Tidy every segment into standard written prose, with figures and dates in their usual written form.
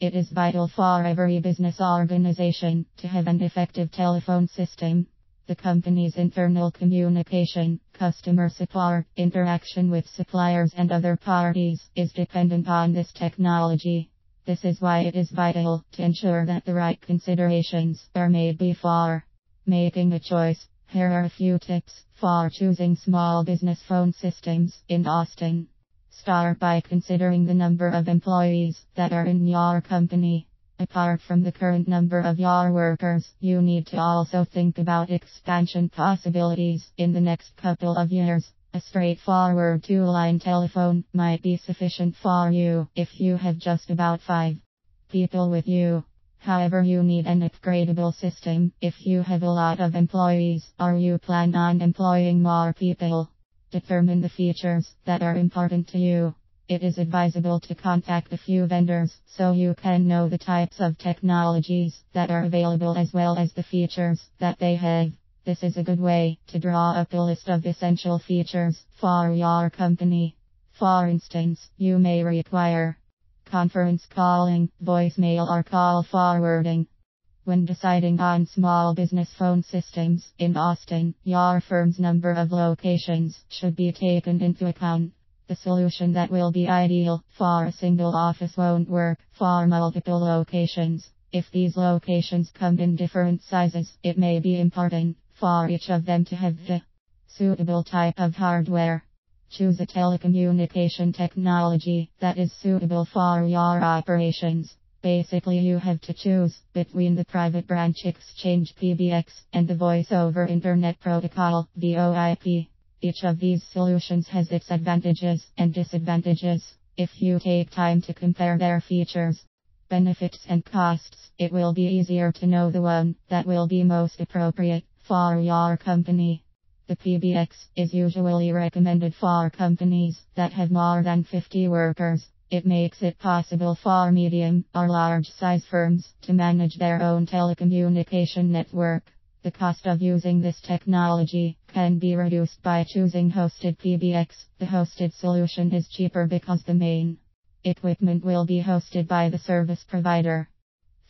It is vital for every business organization to have an effective telephone system. The company's internal communication, customer support, interaction with suppliers and other parties is dependent on this technology. This is why it is vital to ensure that the right considerations are made before making a choice. Here are a few tips for choosing small business phone systems in Austin. Start by considering the number of employees that are in your company. Apart from the current number of your workers, you need to also think about expansion possibilities in the next couple of years. A straightforward two-line telephone might be sufficient for you if you have just about 5 people with you. However, you need an upgradable system if you have a lot of employees or you plan on employing more people. Determine the features that are important to you. It is advisable to contact a few vendors so you can know the types of technologies that are available as well as the features that they have. This is a good way to draw up a list of essential features for your company. For instance, you may require conference calling, voicemail or call forwarding. When deciding on small business phone systems in Austin, your firm's number of locations should be taken into account. The solution that will be ideal for a single office won't work for multiple locations. If these locations come in different sizes, it may be important for each of them to have the suitable type of hardware. Choose a telecommunication technology that is suitable for your operations. Basically, you have to choose between the Private Branch Exchange (PBX) and the Voice over Internet Protocol (VoIP). Each of these solutions has its advantages and disadvantages. If you take time to compare their features, benefits and costs, it will be easier to know the one that will be most appropriate for your company. The PBX is usually recommended for companies that have more than 50 workers. It makes it possible for medium or large size firms to manage their own telecommunication network. The cost of using this technology can be reduced by choosing hosted PBX. The hosted solution is cheaper because the main equipment will be hosted by the service provider.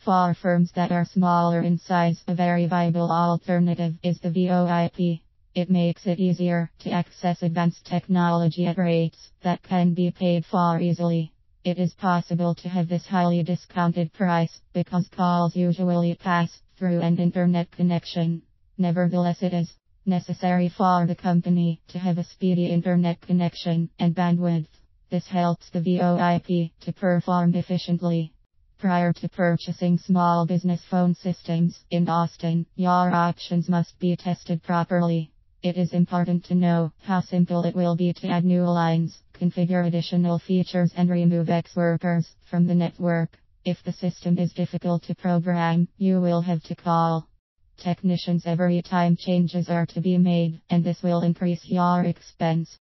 For firms that are smaller in size, a very viable alternative is the VoIP. It makes it easier to access advanced technology at rates that can be paid for easily. It is possible to have this highly discounted price because calls usually pass through an internet connection. Nevertheless, it is necessary for the company to have a speedy internet connection and bandwidth. This helps the VoIP to perform efficiently. Prior to purchasing small business phone systems in Austin, your options must be tested properly. It is important to know how simple it will be to add new lines, configure additional features and remove ex-workers from the network. If the system is difficult to program, you will have to call technicians every time changes are to be made, and this will increase your expense.